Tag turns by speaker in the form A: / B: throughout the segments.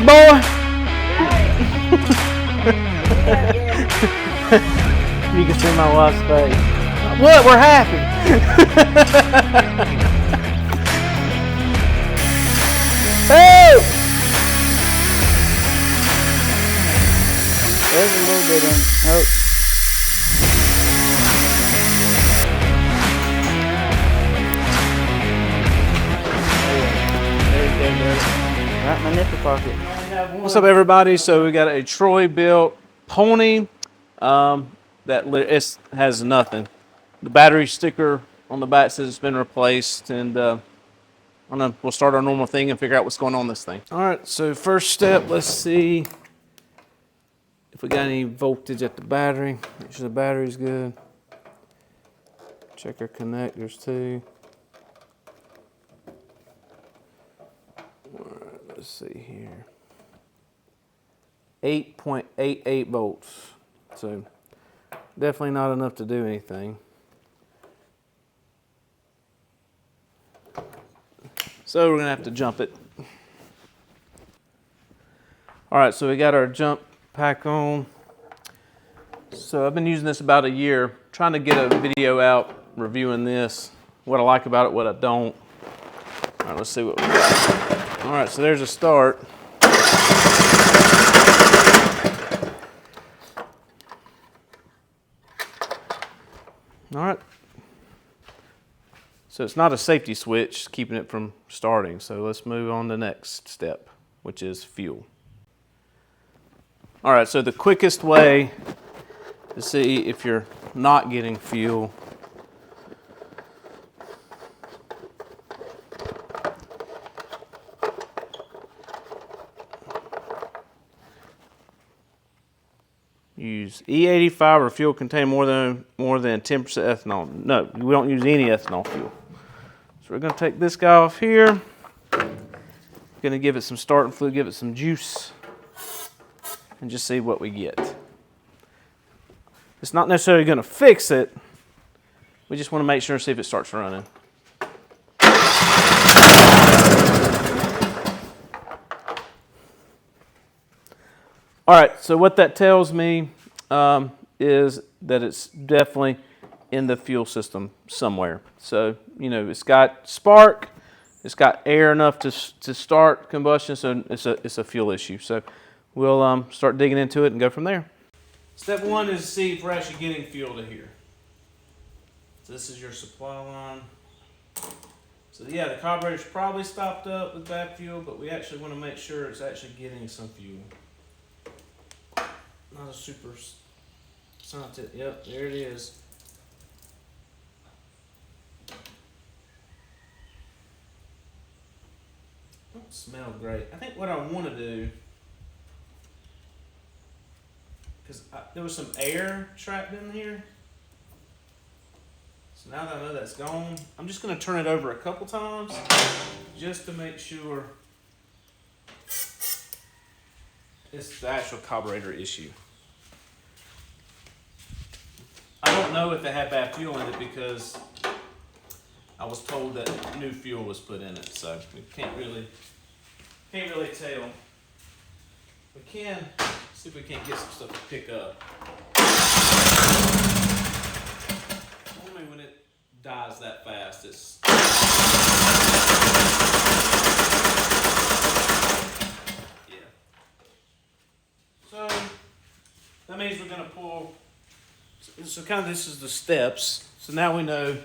A: boy? You can see my wife's face. What? We're happy. Hey! There's a little bit on. Oh. Right in my nipple pocket. What's up, everybody? So we got a Troy-Bilt Pony that has nothing. The battery sticker on the back says it's been replaced, and we'll start our normal thing and figure out what's going on with this thing. All right, so first step, let's see if we got any voltage at the battery. Make sure the battery's good. Check our connectors too. All right, let's see here. 8.88 volts. So definitely not enough to do anything. So we're gonna have to jump it. All right, so we got our jump pack on. So I've been using this about a year, trying to get a video out reviewing this, what I like about it, what I don't. All right, let's see what we got. All right, so there's a start. All right. So it's not a safety switch keeping it from starting. So let's move on to the next step, which is fuel. All right, so the quickest way to see if you're not getting fuel use E85 or fuel containing more than 10% ethanol. No, we don't use any ethanol fuel. So we're going to take this guy off here. Going to give it some starting fluid, give it some juice, and just see what we get. It's not necessarily going to fix it. We just want to make sure and see if it starts running. All right, so what that tells me is that it's definitely in the fuel system somewhere. So, you know, it's got spark, it's got air enough to start combustion, so it's a fuel issue. So we'll start digging into it and go from there. Step one is to see if we're actually getting fuel to here. So this is your supply line. So yeah, the carburetor's probably stopped up with bad fuel, but we actually want to make sure it's actually getting some fuel. Not a super scientist. Yep, there it is. Don't smell great. I think what I want to do, because there was some air trapped in here. So now that I know that's gone, I'm just going to turn it over a couple times just to make sure it's the actual carburetor issue. I don't know if it had bad fuel in it because I was told that new fuel was put in it, so we can't really tell. We can see if we can't get some stuff to pick up. Only when it dies that fast, it's yeah. So that means we're gonna pull. So kind of this is the steps. So now we know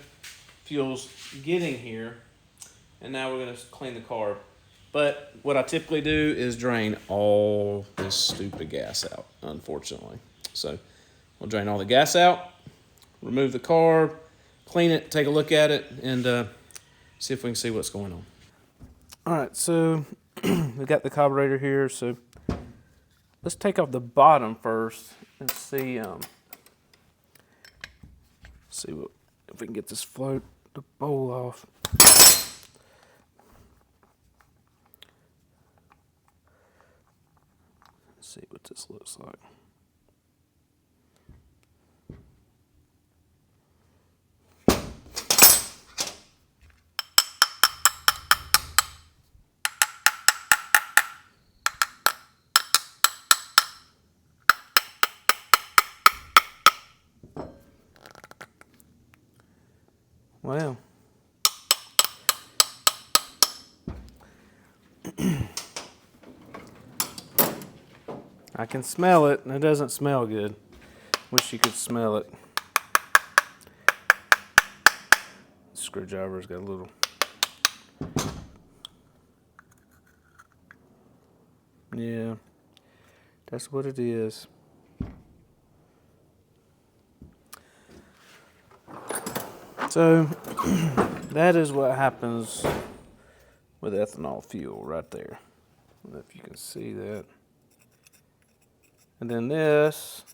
A: fuel's getting here, and now we're gonna clean the carb. But what I typically do is drain all this stupid gas out, unfortunately. So we'll drain all the gas out, remove the carb, clean it, take a look at it, and see if we can see what's going on. All right, so we've got the carburetor here. So let's take off the bottom first and see if we can get this the bowl off. Let's see what this looks like. Well, I can smell it, and it doesn't smell good. Wish you could smell it. Screwdriver's got a little. Yeah, that's what it is. So that is what happens with ethanol fuel right there. I don't know if you can see that. And then this,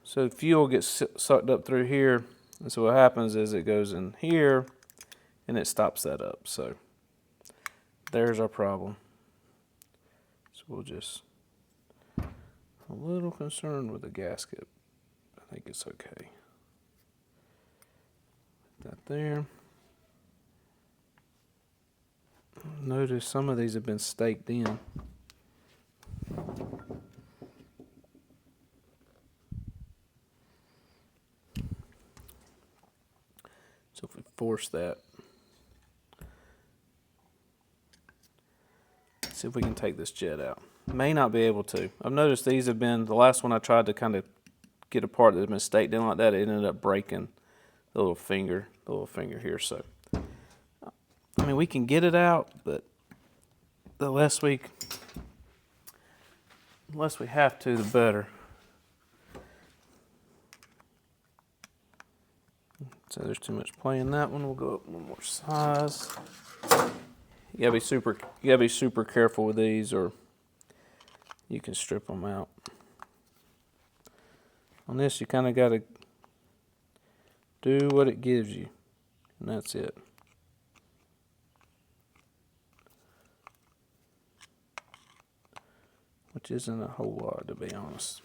A: so fuel gets sucked up through here, and so what happens is it goes in here and it stops that up. So there's our problem. So we'll just, a little concerned with the gasket. I think it's okay. Put that there. Notice some of these have been staked in. So if we force that, see if we can take this jet out. May not be able to. I've noticed these have been, the last one I tried to kind of get apart that had been staked in like that, it ended up breaking the little finger here. So, I mean, we can get it out, but the less we have to, the better. So there's too much play in that one. We'll go up one more size. You gotta be super careful with these, or you can strip them out. On this, you kind of gotta do what it gives you, and that's it. Which isn't a whole lot, to be honest.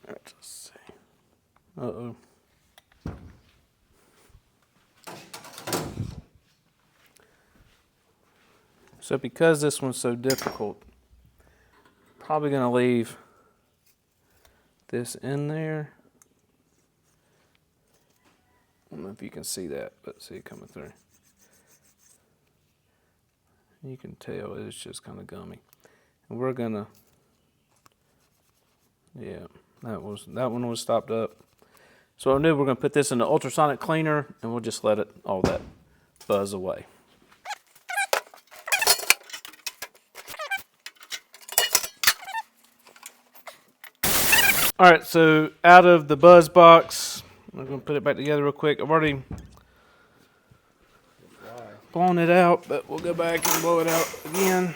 A: Let's see. Uh-oh. So because this one's so difficult, probably going to leave this in there. I don't know if you can see that, but see it coming through. You can tell it's just kind of gummy. And we're going to, yeah, that one was stopped up. So what I'll do, we're going to put this in the ultrasonic cleaner, and we'll just let all that buzz away. All right, so out of the buzz box, I'm going to put it back together real quick. I've already blown it out, but we'll go back and blow it out again.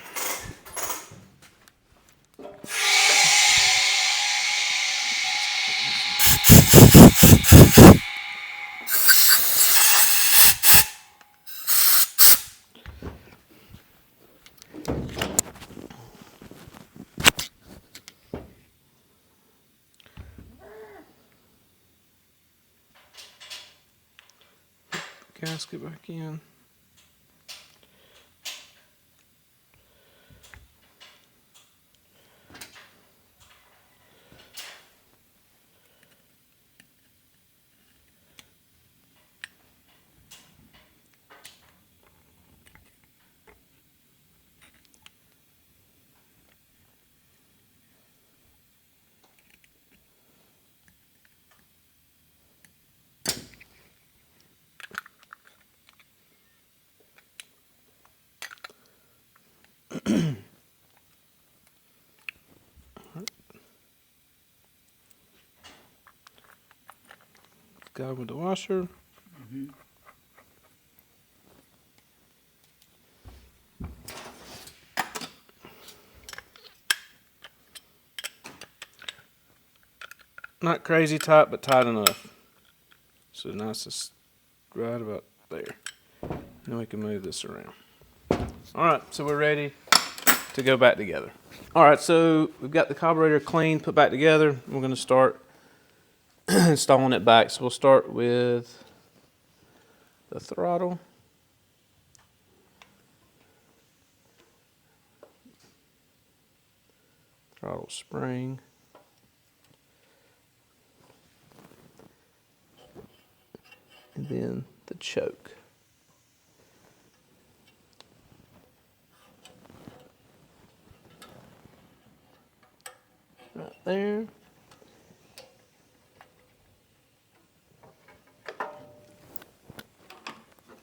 A: Gasket back in. Guy with the washer. Mm-hmm. Not crazy tight, but tight enough. So nice, right about there. Then we can move this around. All right, so we're ready to go back together. All right, so we've got the carburetor clean, put back together. We're going to start installing it back. So we'll start with the throttle. Throttle spring. and then the choke. Right there.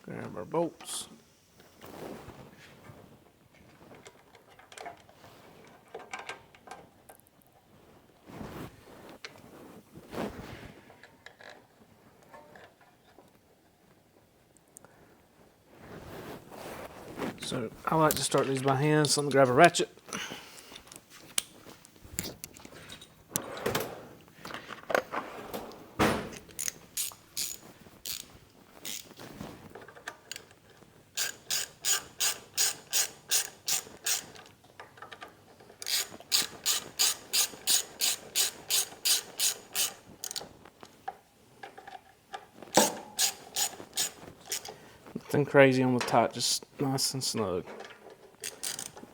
A: Grab our bolts. So I like to start these by hand, so I'm gonna grab a ratchet. Nothing crazy on the top, just nice and snug.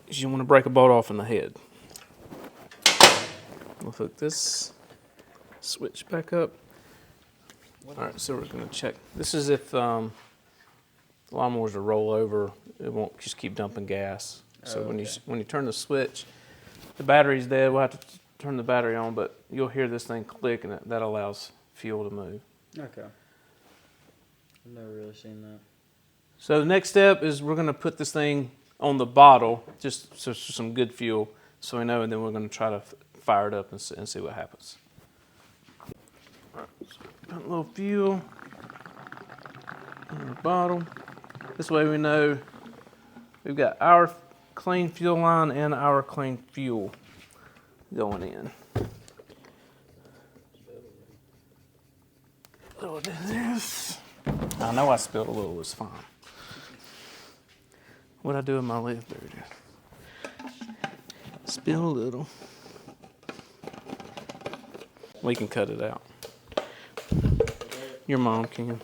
A: You don't want to break a bolt off in the head. We'll hook this switch back up. Alright, so we're going to check. This is if the lawnmowers are roll over, it won't just keep dumping gas. So when you turn the switch, the battery's dead. We'll have to turn the battery on, but you'll hear this thing click, and that allows fuel to move.
B: Okay. I've never really seen that.
A: So the next step is we're going to put this thing on the bottle, just so some good fuel, so we know, and then we're going to try to fire it up and see what happens. All right, so put a little fuel in the bottle. This way we know we've got our clean fuel line and our clean fuel going in. So do this. I know I spilled a little, it's fine. What'd I do with my lid? There it is. Spill a little. We can cut it out. Your mom can.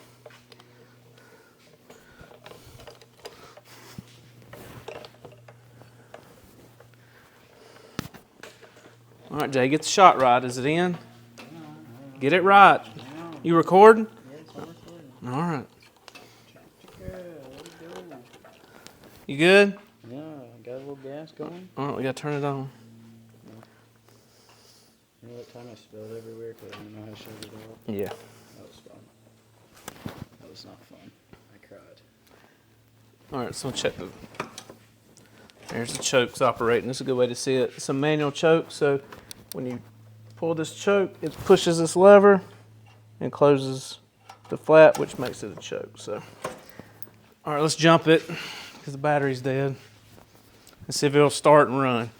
A: All right, Jay, get the shot right. Is it in? Get it right. You recording?
B: Yeah, it's recording.
A: All right. You good?
B: Yeah, got a little gas going.
A: All right, we gotta turn it on.
B: You know what time I spilled everywhere because I didn't know how to shut it off?
A: Yeah.
B: That was fun. That was not fun. I cried.
A: All right, so check the. There's the chokes operating. This is a good way to see it. It's a manual choke, so when you pull this choke, it pushes this lever and closes the flap, which makes it a choke. So, all right, let's jump it because the battery's dead. Let's see if it'll start and run.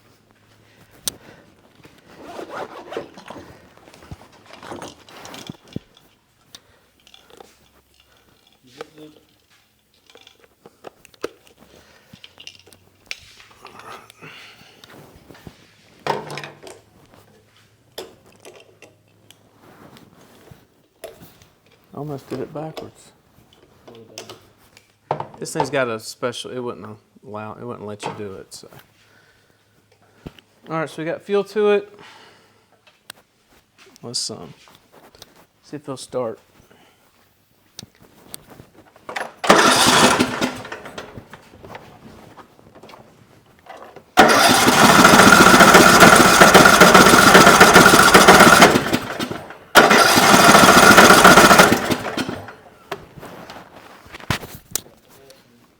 A: Almost did it backwards. This thing's got a special, it wouldn't let you do it, so. All right, so we got fuel to it. Let's see if they'll start.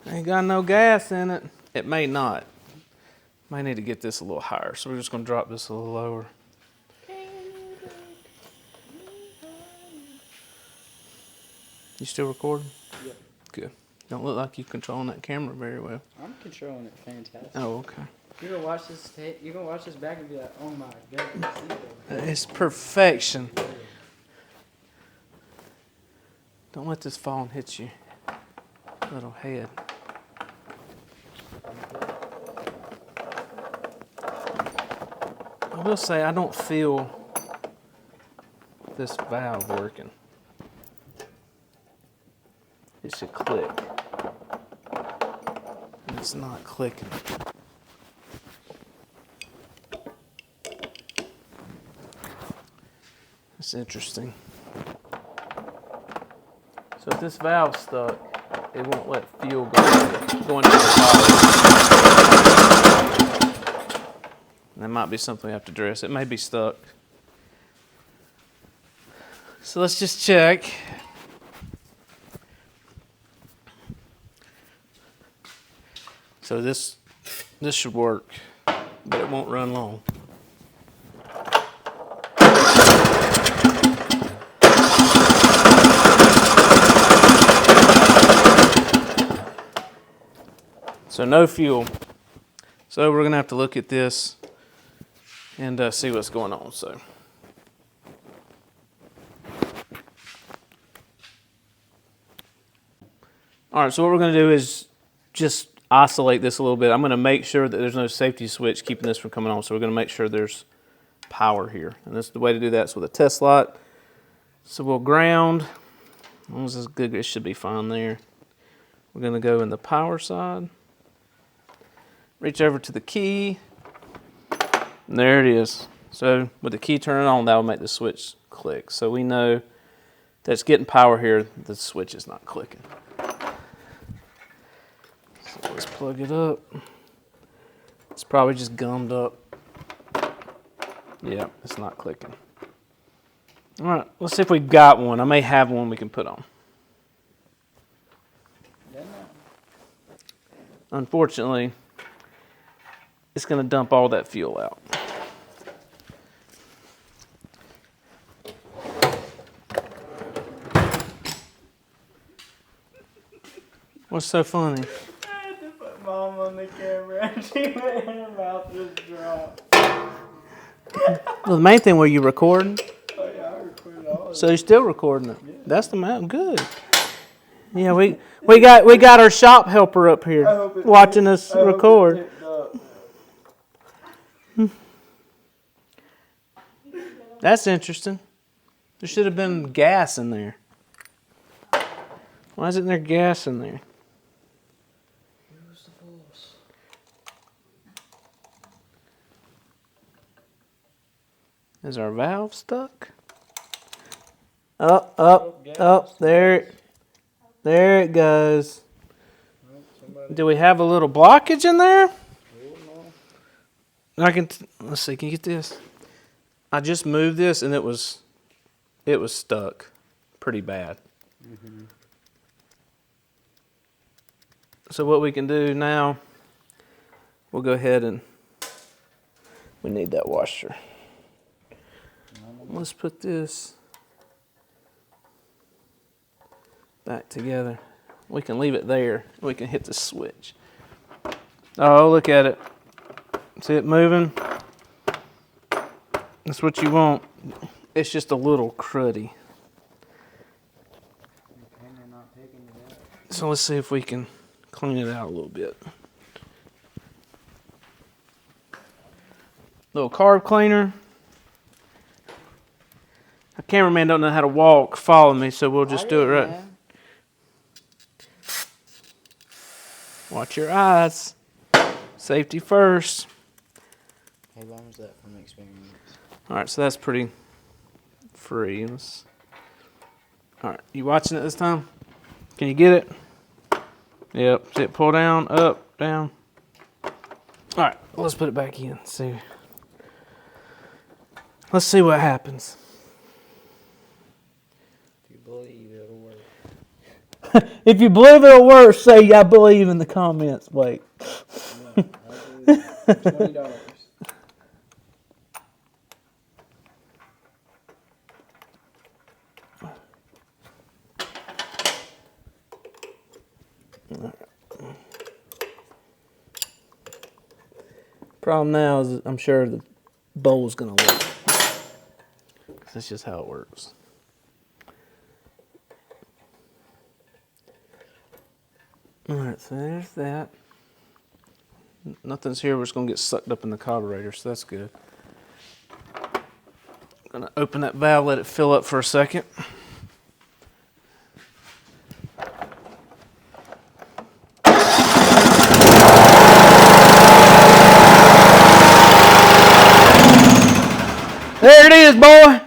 A: Ain't got no gas in it. It may not. Might need to get this a little higher, so we're just gonna drop this a little lower. You still recording?
B: Yep.
A: Good. Don't look like you're controlling that camera very well.
B: I'm controlling it fantastic.
A: Oh, okay.
B: You're gonna watch this you're gonna watch this back and be like, oh my goodness.
A: It's perfection. Don't let this fall and hit you. Little head. I will say I don't feel this valve working. It should click. It's not clicking. That's interesting. So if this valve's stuck, it won't let fuel go into the valve. That might be something we have to address. It may be stuck. So let's just check. So this should work, but it won't run long. So no fuel. So we're gonna have to look at this and see what's going on. So. All right, so what we're gonna do is just isolate this a little bit. I'm gonna make sure that there's no safety switch keeping this from coming on. So we're gonna make sure there's power here. And this, the way to do that is with a test light. So we'll ground, as long as it's good, it should be fine there. We're gonna go in the power side. Reach over to the key, and there it is. So with the key turning on, that will make the switch click. So we know that it's getting power here, the switch is not clicking. So let's plug it up. It's probably just gummed up. Yeah, it's not clicking. All right, let's see if we've got one. I may have one we can put on. Unfortunately, it's going to dump all that fuel out. What's so funny?
B: I had to put Mom on the camera and she made her mouth just drop.
A: Well, the main thing, were you recording?
B: Oh yeah, I recorded all of it.
A: So you're still recording it? Yeah. That's the main. Good. Yeah, we got our shop helper up here watching us record. That's interesting. There should have been gas in there. Why isn't there gas in there?
B: Where's the boss?
A: Is our valve stuck? Up, there it goes. Do we have a little blockage in there? Let's see, can you get this? I just moved this and it was stuck pretty bad. Mm-hmm. So what we can do now, we'll go ahead and we need that washer. Let's put this back together. We can leave it there. We can hit the switch. Oh, look at it. See it moving? That's what you want. It's just a little cruddy. So let's see if we can clean it out a little bit. Little carb cleaner. A cameraman don't know how to walk. Follow me, so we'll just do it right.
B: Man.
A: Watch your eyes. Safety first.
B: He learns that from experience.
A: All right, so that's pretty free. All right, you watching it this time? Can you get it? Yep. See it pull down, up, down. All right, let's put it back in. Let's see what happens.
B: If you believe it'll work.
A: If you believe it'll work, say I believe in the comments, Blake.
B: No, $20.
A: Problem now is I'm sure the bowl's gonna leak. That's just how it works. All right, so there's that. Nothing's here. We're just gonna get sucked up in the carburetor, so that's good. Gonna open that valve, let it fill up for a second. There it is, boy.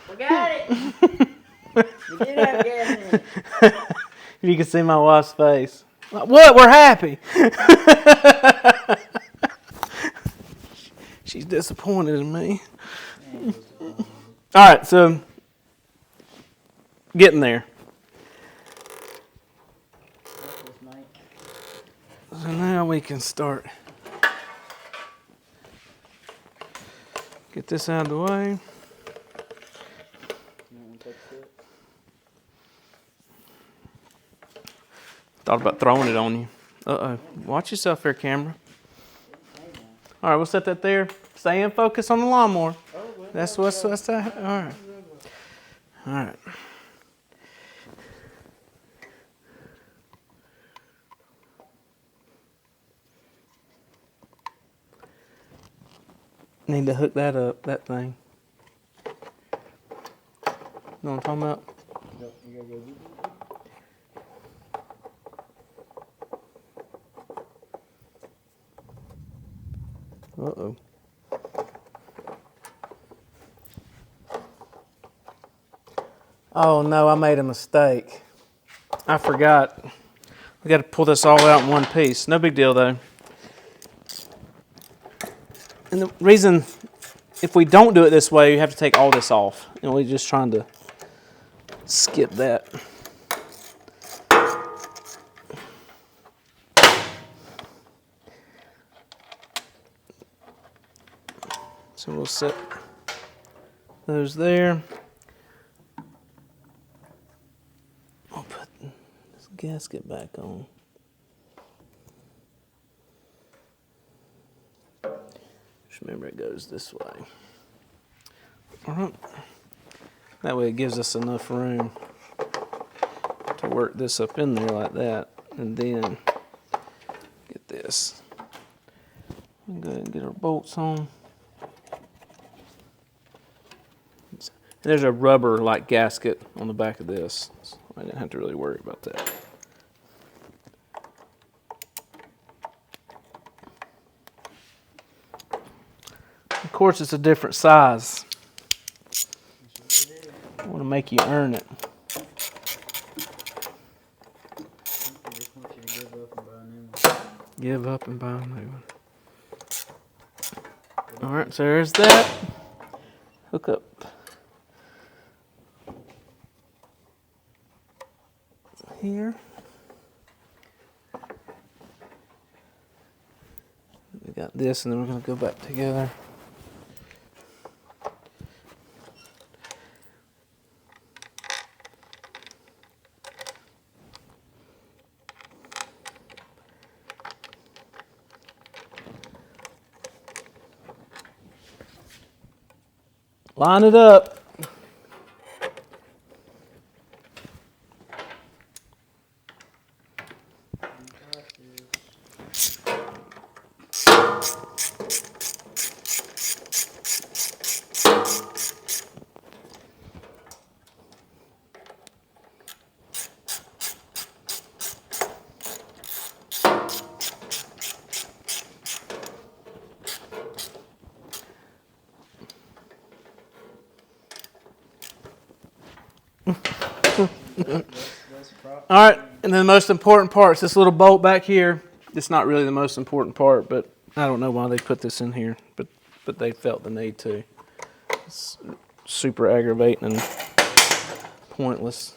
B: We got it. You did have gas in it.
A: You can see my wife's face. Like, what? We're happy. She's disappointed in me. All right, so getting there. So now we can start. Get this out of the way. Thought about throwing it on you. Uh-oh. Watch yourself here, camera. All right, we'll set that there. Stay in focus on the lawnmower. That's what's that. All right. All right. Need to hook that up, that thing. You know what I'm talking about? Uh-oh. Oh no, I made a mistake. I forgot. We got to pull this all out in one piece. No big deal though. And the reason, if we don't do it this way, you have to take all this off. And we're just trying to skip that. So we'll set those there. I'll put this gasket back on. Just remember it goes this way. All right. That way it gives us enough room to work this up in there like that. And then get this. We'll go ahead and get our bolts on. There's a rubber like gasket on the back of this. So I didn't have to really worry about that. Of course, it's a different size. I want to make you earn it. Give up and buy a new one. All right, so there's that. Hook up. Here. We got this, and then we're going to go back together. Line it up. All right, and then the most important part is this little bolt back here. It's not really the most important part, but I don't know why they put this in here, but they felt the need to. It's super aggravating and pointless.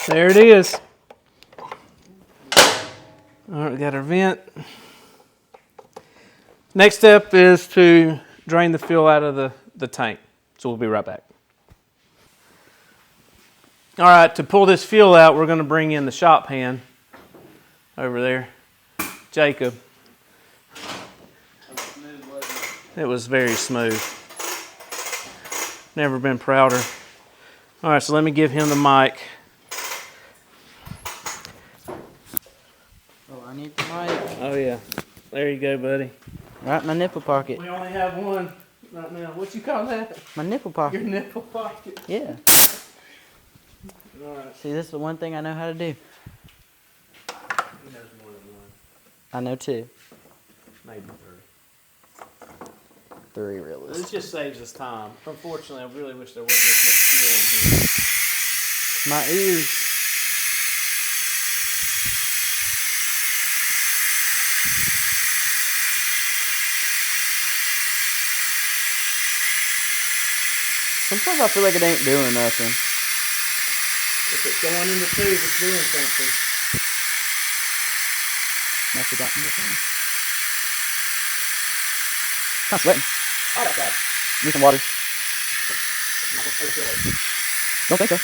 A: There it is. All right, we got our vent. Next step is to drain the fuel out of the tank. So we'll be right back. All right, to pull this fuel out, we're going to bring in the shop hand over there. Jacob. It was very smooth. Never been prouder. All right, so let me give him the mic.
B: Need the mic.
A: Oh yeah, there you go, buddy.
B: Right in my nipple pocket.
A: We only have one. right now. What you call that?
C: My nipple
A: Your
C: pocket.
A: nipple pocket.
C: Yeah.
A: Alright.
C: See, this is the one thing I know how to do.
A: He knows more than one.
C: I know 2.
A: Maybe
C: 3
A: 3.
C: realistic.
A: This just saves us time. Unfortunately, I really wish there wasn't as much fuel in here.
C: My ears. Sometimes I feel like it ain't doing nothing.
A: If it's going in the tube, it's doing something.
C: Must have gotten it. I'm sweating.
A: Oh, that's bad.
C: Need some water.
A: Oh,
C: Don't think so.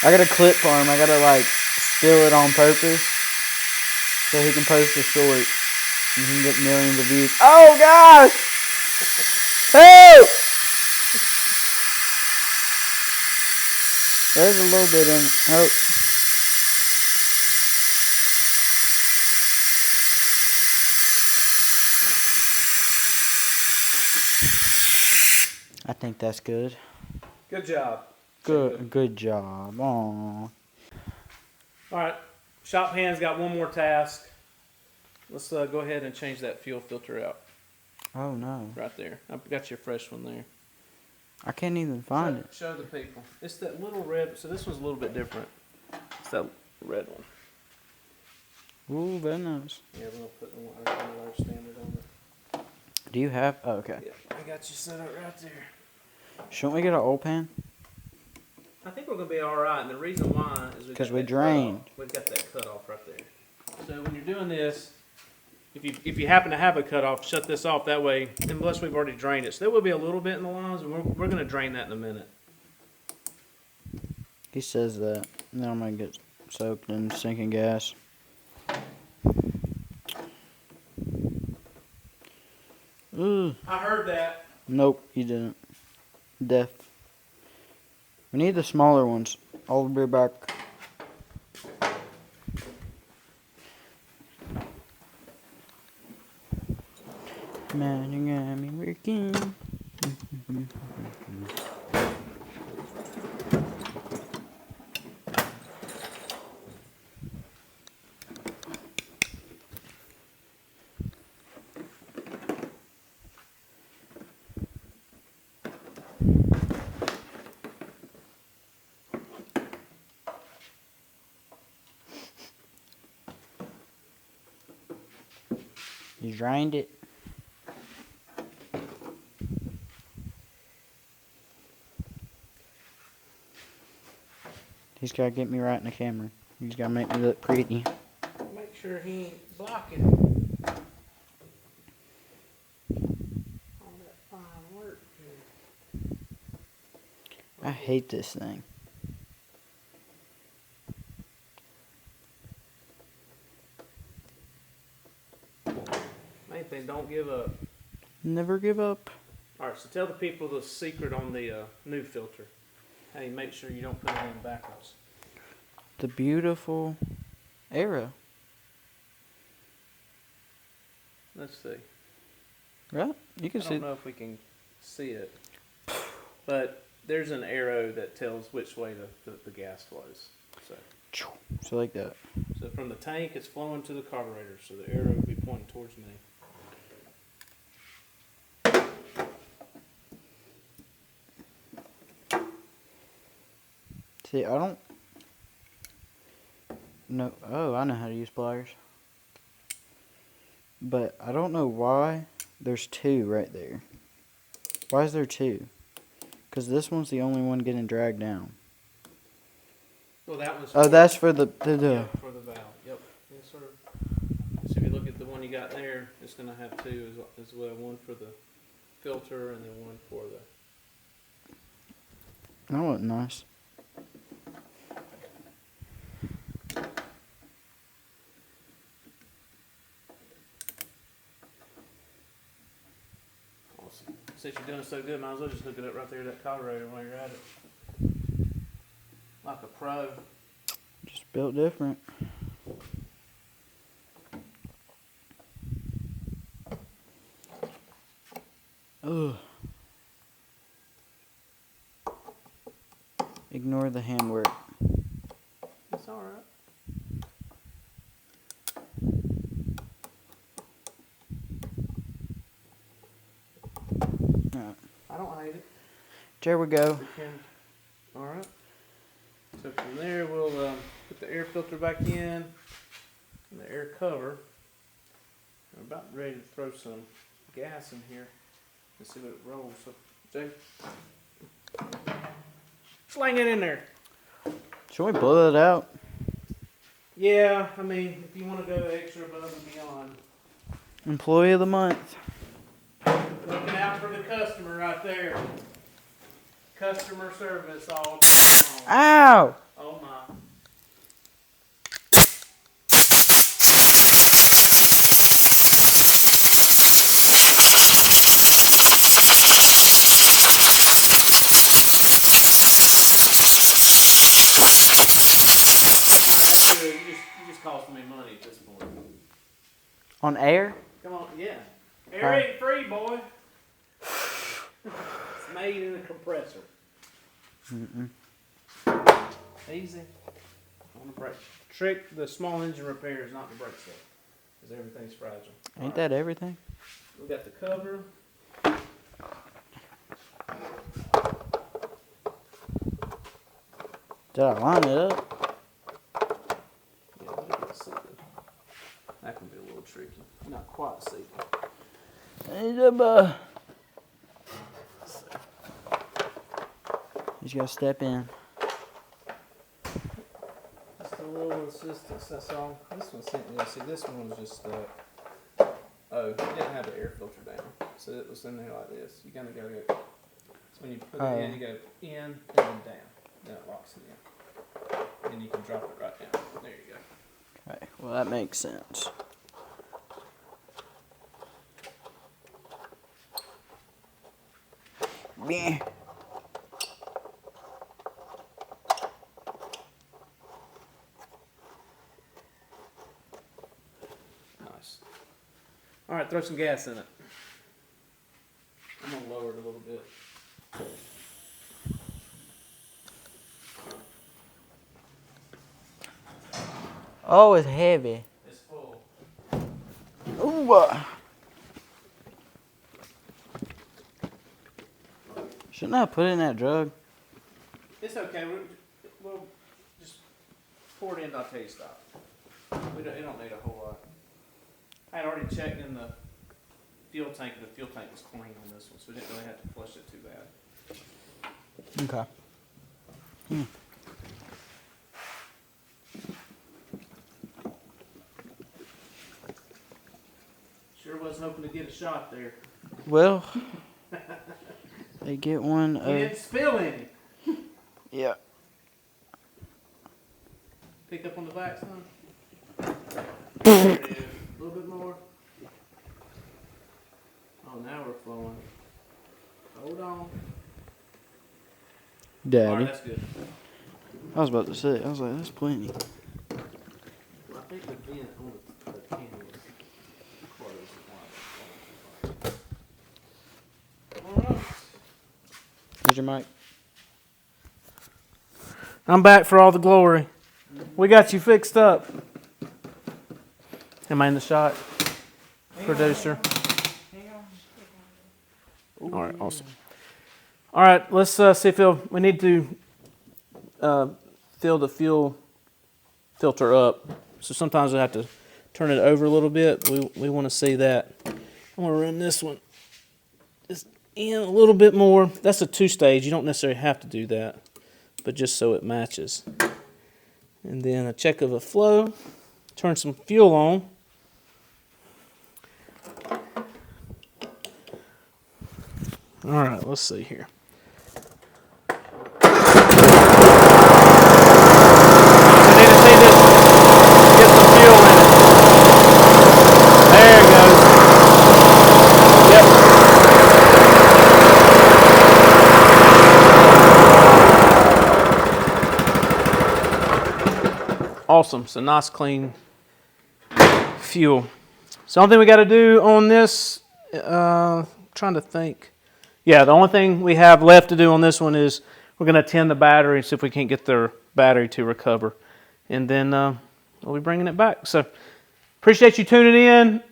C: I got a clip for him. I gotta like steal it on purpose so he can post a short and he can get millions of views. Oh gosh! Help! There's a little bit in. Oh. I think that's good.
A: Good job.
C: Good job. Aww.
A: Alright, shop hand's got one more task. Let's go ahead and change that fuel filter out.
C: Oh no.
A: Right there. I've got your fresh one there.
C: I can't even find it.
A: Show the people. It's that little red, so this one's a little bit different. It's that red one.
C: Ooh, very nice.
A: Yeah, we're going to put the our standard on it.
C: Do you have? Oh, okay.
A: Yeah, I got you set up right there.
C: Shouldn't we get an oil pan?
A: I think we're going to be alright, and the reason why is
C: because we drained.
A: We've got that cutoff right there. So when you're doing this, if you happen to have a cutoff, shut this off that way, unless we've already drained it. So there will be a little bit in the lines, and we're going to drain that in a minute.
C: He says that. And then I'm going to get soaked in sinking gas. Ooh.
A: I heard that.
C: Nope, you didn't. Deaf. We need the smaller ones. I'll be back. Man, you got me working. You drained it. He's got to get me right in the camera. He's got to make me look pretty.
A: Make sure he ain't blocking all that fine work here.
C: I hate this thing.
A: Main thing, don't give up.
C: Never give up.
A: Alright, so tell the people the secret on the new filter. Hey, make sure you don't put it in backwards.
C: The beautiful arrow.
A: Let's see.
C: Right? You can
A: I
C: see.
A: don't know if we can see it, but there's an arrow that tells which way the gas flows.
C: So like that.
A: So from the tank, it's flowing to the carburetor, so the arrow will be pointing towards me.
C: See, I don't know. Oh, I know how to use pliers. But I don't know why there's 2 right there. Why is there 2? Because this one's the only one getting dragged down.
A: Well, that one's.
C: Oh, that's for the
A: Yeah, for the valve. Yep. Yes, sir. So if you look at the one you got there, it's going to have 2 as well. One for the filter and then one for the.
C: That wasn't nice.
A: Awesome. Since you're doing so good, might as well just hook it up right there to that carburetor while you're at it. Like a pro.
C: Just built different. Ugh. Ignore the handwork.
A: It's all right.
C: Alright.
A: I don't hate it.
C: There we go.
A: We can. All right. So from there, we'll put the air filter back in, and the air cover. We're about ready to throw some gas in here and see what it rolls. So, Jay, sling it in there.
C: Should we blow it out?
A: Yeah, I mean, if you want to go extra above and beyond.
C: Employee of the month.
A: Looking out for the customer right there. Customer service all day long.
C: Ow!
A: Oh my. Alright, that's good. You just costing me money at this point.
C: On air?
A: Come on, yeah. Air ain't free, boy. It's made in a compressor.
C: Mm-mm.
A: Easy. On the brake. Trick, the small engine repair is not the brake stuff. Because everything's fragile.
C: Ain't that everything?
A: We got the cover.
C: Did I line it up?
A: Yeah, let me get seated. That can be a little tricky. Not quite seated.
C: You just gotta step in.
A: Just a little assistance, that's all. This one sent me. See, this one was just oh, it didn't have the air filter down. So it was in there like this. You gotta go. So when you put it in, you go in and then down. Then it locks it in. And you can drop it right down. There you go.
C: Okay, well that makes sense. Yeah.
A: Nice. All right, throw some gas in it. I'm gonna lower it a little bit.
C: Oh, it's heavy.
A: It's full.
C: Ooh. Shouldn't I put it in that drug?
A: It's okay. We'll just pour it in. I'll tell you stop. It don't need a whole lot. I had already checked in the fuel tank. The fuel tank was clean on this one, so we didn't really have to flush it too bad.
C: Okay.
A: Sure wasn't hoping to get a shot there.
C: Well, they get one.
A: You didn't spill any.
C: Yeah.
A: Pick up on the back, son. There it is. A little bit more. Oh, now we're flowing. Hold on. All
C: Daddy.
A: right, that's good.
C: I was about to say, I was like, that's plenty.
A: I think the vent on the can was closed. All right.
C: Here's your mic.
A: I'm back for all the glory. We got you fixed up. Am I in the shot? Producer. All right, awesome. All right, let's see if we need to fill the fuel filter up. So sometimes I have to turn it over a little bit. We want to see that. I'm going to run this one just in a little bit more. That's a 2-stage. You don't necessarily have to do that, but just so it matches. And then a check of the flow. Turn some fuel on. All right, let's see here. We need to see this. Get some fuel in it. There it goes. Yep. awesome. So nice, clean fuel. So the only thing we got to do on this, trying to think. Yeah, the only thing we have left to do on this one is we're going to tend the battery and see if we can't get their battery to recover. And then we'll be bringing it back. So appreciate you tuning in.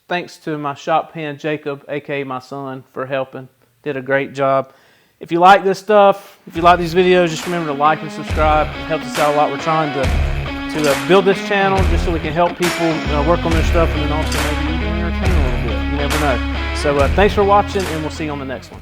A: Thanks to my shop hand, Jacob, a.k.a. my son, for helping. Did a great job. If you like this stuff, if you like these videos, just remember to like and subscribe. It helps us out a lot. We're trying to build this channel just so we can help people work on their stuff and then also maybe even entertain a little bit. You never know. So thanks for watching, and we'll see you on the next one.